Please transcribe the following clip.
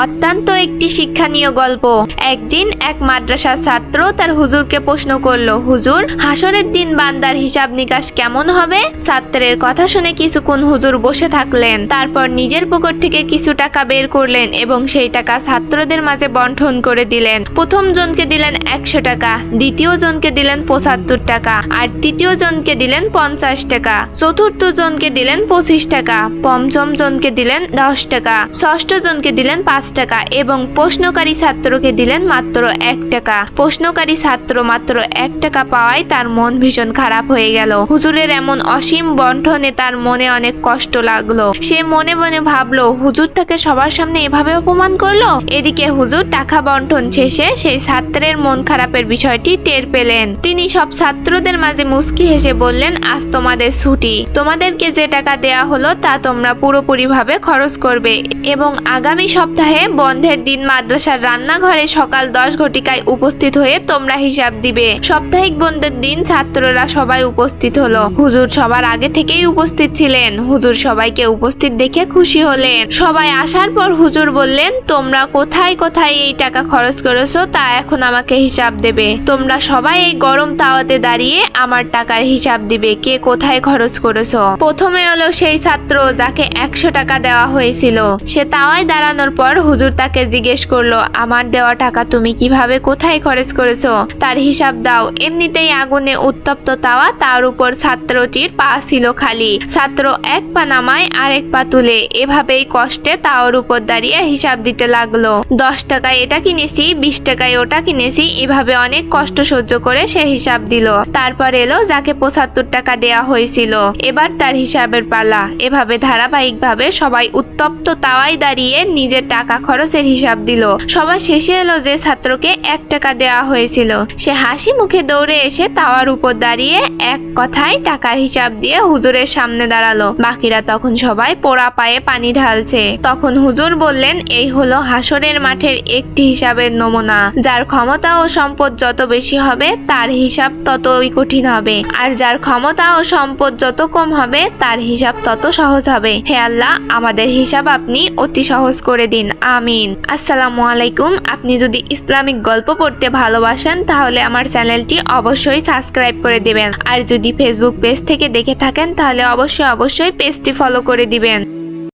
অত্যন্ত একটি শিক্ষণীয় গল্প। একদিন এক মাদ্রাসার ছাত্র তার হুজুরকে প্রশ্ন করলো, হুজুর, হাসরের দিন বান্দার হিসাব নিকাশ কেমন হবে? ছাত্রের কথা শুনে কিছুক্ষণ হুজুর বসে থাকলেন, তারপর নিজের পকেট থেকে কিছু টাকা বের করলেন এবং সেই টাকা ছাত্রদের মাঝে বন্টন করে দিলেন। প্রথম জনকে দিলেন 100 টাকা, দ্বিতীয় জনকে দিলেন 75 টাকা, আর তৃতীয় জনকে দিলেন 50 টাকা, চতুর্থ জনকে দিলেন 25 টাকা, পঞ্চম জনকে দিলেন 10 টাকা, ষষ্ঠ জনকে দিলেন 5 টাকা এবং প্রশ্নকারী ছাত্রকে দিলেন মাত্র 1 টাকা। প্রশ্নকারী ছাত্র মাত্র 1 টাকা পাওয়ায় তার মন ভীষণ খারাপ হয়ে গেল। হুজুরের এমন অসীম বন্টনে তার মনে অনেক কষ্ট লাগলো। সে মনে মনে ভাবলো, হুজুর তাকে সবার সামনে এভাবে অপমান করলো। এদিকে হুজুর টাকা বন্টন শেষে সেই ছাত্রের মন খারাপের বিষয়টি টের পেলেন। তিনি সব ছাত্রদের মাঝে মুস্কি হেসে বললেন, আজ তোমাদের ছুটি, তোমাদেরকে যে টাকা দেয়া হলো তা তোমরা পুরোপুরিভাবে খরচ করবে এবং আগামী সপ্তাহে বন্ধের দিন মাদ্রাসার রান্নাঘরে সকাল 10 ঘটিকায় উপস্থিত হয়ে তোমরা হিসাব দিবে। সাপ্তাহিক বন্ধের দিন ছাত্ররা সবাই উপস্থিত হলো। হুজুর সবার আগে থেকেই উপস্থিত ছিলেন। হুজুর সবাইকে উপস্থিত দেখে খুশি হলেন। সবাই আসার পর হুজুর বললেন, তোমরা কোথায় কোথায় এই টাকা খরচ করেছো তা এখন আমাকে হিসাব দেবে। তোমরা সবাই এই গরম তাওয়াতে দাঁড়িয়ে আমার টাকার হিসাব দিবে, কে কোথায় খরচ করেছো। প্রথমে হলো সেই ছাত্র যাকে 100 টাকা দেওয়া হয়েছিল। সে তাওয়ায় দাঁড়ানোর পর হুজুর তাকে জিজ্ঞেস করলো, আমার দেওয়া টাকা তুমি কিভাবে কোথায় খরচ করেছো তার হিসাব দাও। এমনিতেই আগুনে উত্তপ্ত তাওয়া, তার উপর ছাত্রটির পা ছিল খালি। ছাত্র এক পা নামায় আরেক পা তুলে এভাবেই কষ্টে তাওয়ার উপর দাঁড়িয়ে হিসাব দিতে লাগলো। 10 টাকায় এটা কিনেছি, 20 টাকায় ওটা কিনেছি, এভাবে অনেক কষ্ট সহ্য করে সে হিসাব দিল। তারপর এলো যাকে 75 টাকা দেয়া হয়েছিল, এবার তার হিসাবের পালা। এভাবে ধারাবাহিকভাবে সবাই উত্তপ্ত তাওয়ায় দাঁড়িয়ে নিজের টাকা খরচের হিসাব দিল। সবার শেষে এলো যে ছাত্রকে 1 টাকা দেওয়া হয়েছিল। সে হাসি মুখে দৌড়ে এসে তাওয়ার উপর দাঁড়িয়ে এক কথায় টাকার হিসাব দিয়ে হুজুরের সামনে দাঁড়ালো। বাকিরা তখন সবাই পোড়া পায়ে পানি ঢালছে। তখন হুজুর বললেন, এই হলো হাসরের মাঠের একটি হিসাবের নমুনা। যার ক্ষমতা ও সম্পদ যত বেশি হবে তার হিসাব ততই কঠিন হবে, আর যার ক্ষমতা ও সম্পদ যত কম হবে তার হিসাব তত সহজ হবে। হে আল্লাহ, আমাদের হিসাব আপনি অতি সহজ করে দিন, আমিন। আসসালামু আলাইকুম। আপনি যদি ইসলামিক গল্প পড়তে ভালোবাসেন তাহলে আমার চ্যানেলটি অবশ্যই সাবস্ক্রাইব করে দিবেন, আর যদি ফেসবুক পেজ থেকে দেখে থাকেন তাহলে অবশ্যই পেজটি ফলো করে দিবেন।